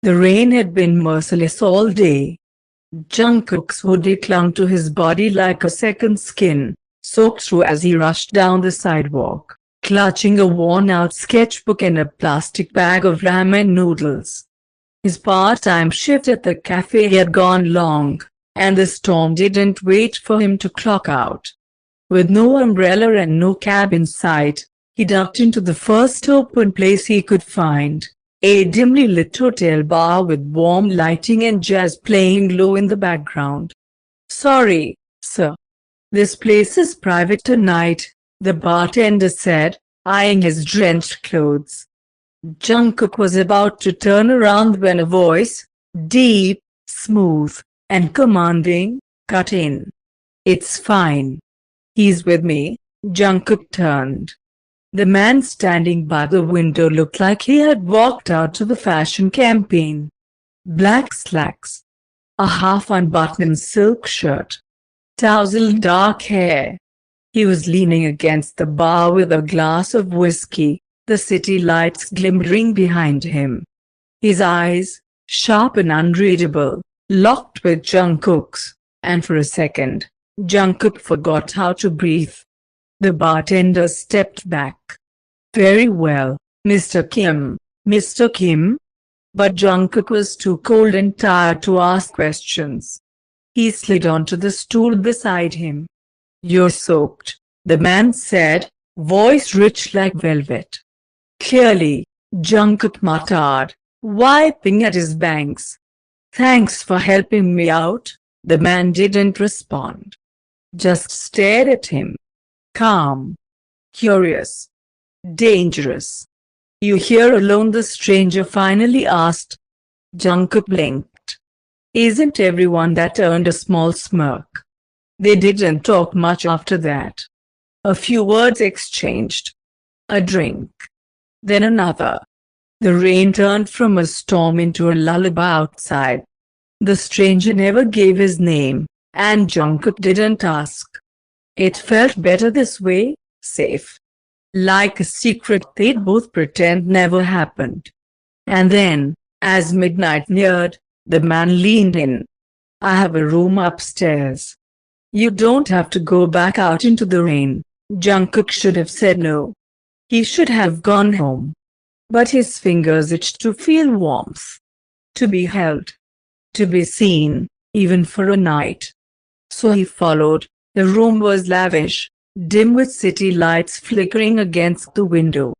The rain had been merciless all day. Jungkook's hoodie clung to his body like a second skin, soaked through as he rushed down the sidewalk, clutching a worn-out sketchbook and a plastic bag of ramen noodles. His part-time shift at the cafe had gone long, and the storm didn't wait for him to clock out. With no umbrella and no cab in sight, he ducked into the first open place he could find, a dimly lit hotel bar with warm lighting and jazz playing low in the background. "Sorry, sir. This place is private tonight," the bartender said, eyeing his drenched clothes. Jungkook was about to turn around when a voice, deep, smooth, and commanding, cut in. "It's fine. He's with me." Jungkook turned. The man standing by the window looked like he had walked out to the fashion campaign. Black slacks, a half-unbuttoned silk shirt, tousled dark hair. He was leaning against the bar with a glass of whiskey, the city lights glimmering behind him. His eyes, sharp and unreadable, locked with Jungkook's, and for a second, Jungkook forgot how to breathe. The bartender stepped back. "Very well, Mr. Kim, Mr. Kim." But Jungkook was too cold and tired to ask questions. He slid onto the stool beside him. "You're soaked," the man said, voice rich like velvet. "Clearly," Jungkook muttered, wiping at his bangs. "Thanks for helping me out." The man didn't respond. Just stared at him. Calm. Curious. Dangerous. "You here alone?" the stranger finally asked. Jungkook blinked. "Isn't everyone?" that earned a small smirk. They didn't talk much after that. A few words exchanged. A drink. Then another. The rain turned from a storm into a lullaby outside. The stranger never gave his name, and Jungkook didn't ask. It felt better this way, safe. Like a secret they'd both pretend never happened. And then, as midnight neared, the man leaned in. "I have a room upstairs. You don't have to go back out into the rain." Jungkook should have said no. He should have gone home. But his fingers itched to feel warmth. To be held. To be seen, even for a night. So he followed. The room was lavish, dim with city lights flickering against the window.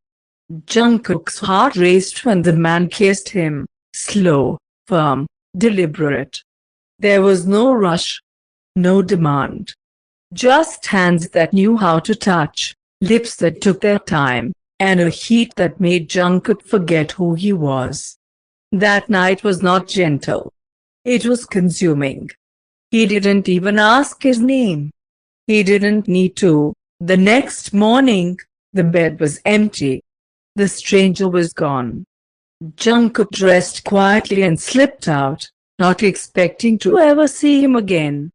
Jungkook's heart raced when the man kissed him, slow, firm, deliberate. There was no rush. No demand. Just hands that knew how to touch, lips that took their time, and a heat that made Jungkook forget who he was. That night was not gentle. It was consuming. He didn't even ask his name. He didn't need to. The next morning, the bed was empty. The stranger was gone. Jungkook dressed quietly and slipped out, not expecting to ever see him again.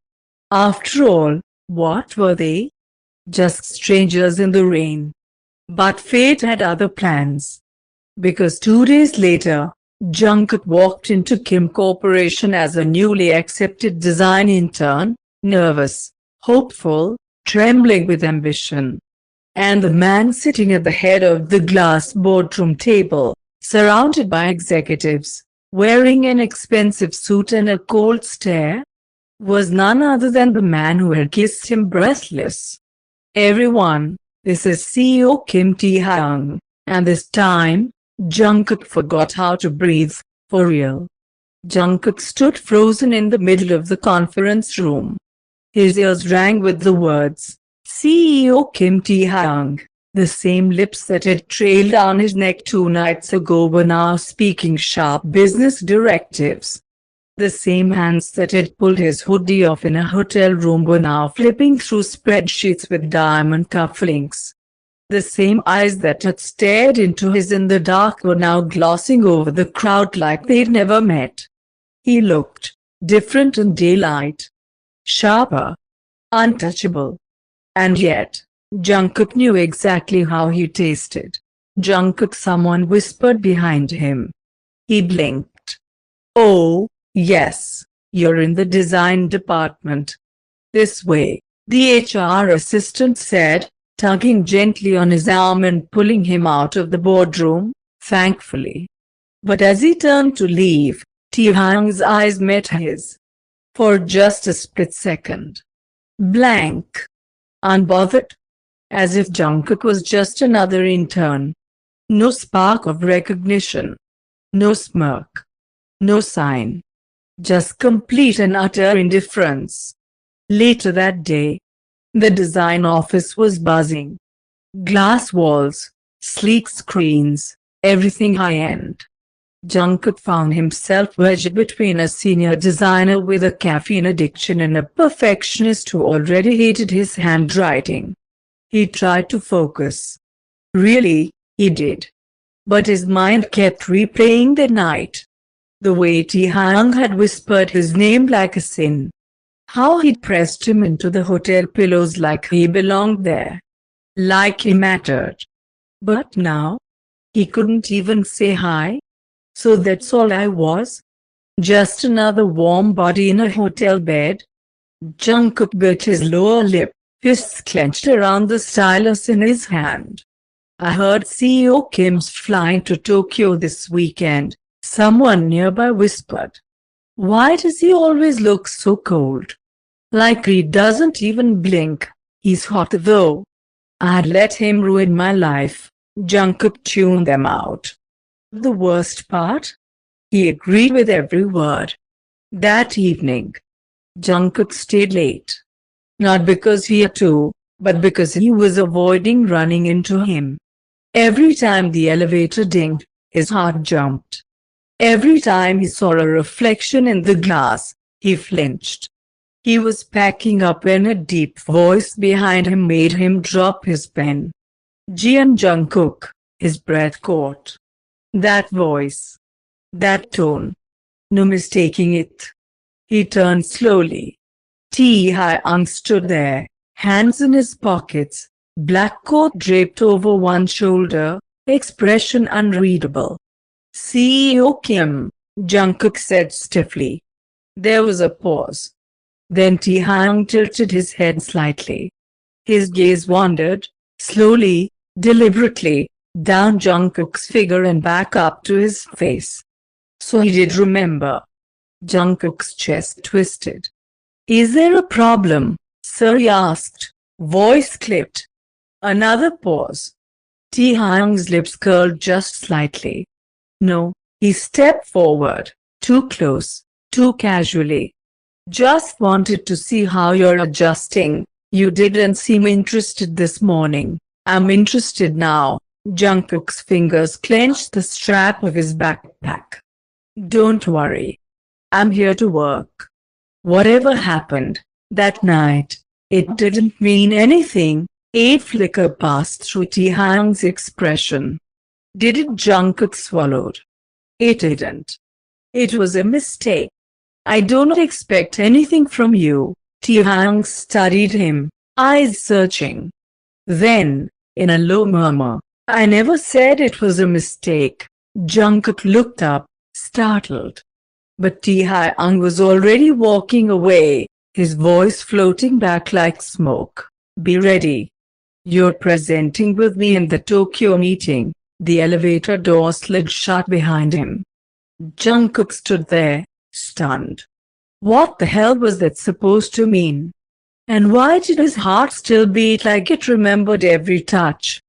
After all, what were they? Just strangers in the rain. But fate had other plans. Because 2 days later, Jungkook walked into Kim Corporation as a newly accepted design intern, nervous, hopeful, trembling with ambition. And the man sitting at the head of the glass boardroom table, surrounded by executives, wearing an expensive suit and a cold stare, was none other than the man who had kissed him breathless. "Everyone, this is CEO Kim Taehyung," and this time, Jungkook forgot how to breathe, for real. Jungkook stood frozen in the middle of the conference room. His ears rang with the words, "CEO Kim Taehyung." The same lips that had trailed down his neck 2 nights ago were now speaking sharp business directives. The same hands that had pulled his hoodie off in a hotel room were now flipping through spreadsheets with diamond cufflinks. The same eyes that had stared into his in the dark were now glossing over the crowd like they'd never met. He looked different in daylight. Sharper. Untouchable. And yet, Jungkook knew exactly how he tasted. "Jungkook," someone whispered behind him. He blinked. Oh, yes, you're in the design department. This way, the HR assistant said, tugging gently on his arm and pulling him out of the boardroom, thankfully. But as he turned to leave, Taehyung's eyes met his. For just a split second. Blank. Unbothered. As if Jungkook was just another intern. No spark of recognition. No smirk. No sign. Just complete and utter indifference. Later that day, the design office was buzzing. Glass walls, sleek screens, everything high-end. Jungkook found himself wedged between a senior designer with a caffeine addiction and a perfectionist who already hated his handwriting. He tried to focus. Really, he did. But his mind kept replaying the night. The way Taehyung had whispered his name like a sin. How he'd pressed him into the hotel pillows like he belonged there. Like he mattered. But now, he couldn't even say hi. So that's all I was? Just another warm body in a hotel bed? Jungkook bit his lower lip, fists clenched around the stylus in his hand. I heard CEO Kim's flying to Tokyo this weekend, someone nearby whispered. Why does he always look so cold? Like he doesn't even blink. He's hot though. I'd let him ruin my life. Jungkook tuned them out. The worst part? He agreed with every word. That evening, Jungkook stayed late. Not because he had to, but because he was avoiding running into him. Every time the elevator dinged, his heart jumped. Every time he saw a reflection in the glass, he flinched. He was packing up when a deep voice behind him made him drop his pen. Jian Jungkook, his breath caught. That voice. That tone. No mistaking it. He turned slowly. Taehyung stood there, hands in his pockets, black coat draped over one shoulder, expression unreadable. CEO Kim, Jungkook said stiffly. There was a pause. Then Taehyung tilted his head slightly. His gaze wandered, slowly, deliberately, down Jungkook's figure and back up to his face. So he did remember. Jungkook's chest twisted. Is there a problem, sir? He asked, voice clipped. Another pause. Taehyung's lips curled just slightly. No, he stepped forward, too close, too casually. Just wanted to see how you're adjusting. You didn't seem interested this morning. I'm interested now. Jungkook's fingers clenched the strap of his backpack. Don't worry. I'm here to work. Whatever happened that night, it didn't mean anything. A flicker passed through Taehyung's expression. Did it? Jungkook swallowed. It didn't. It was a mistake. I don't expect anything from you. Taehyung studied him, eyes searching. Then, in a low murmur, I never said it was a mistake. Jungkook looked up, startled. But Taehyung was already walking away, his voice floating back like smoke. Be ready. You're presenting with me in the Tokyo meeting. The elevator door slid shut behind him. Jungkook stood there, stunned. What the hell was that supposed to mean? And why did his heart still beat like it remembered every touch?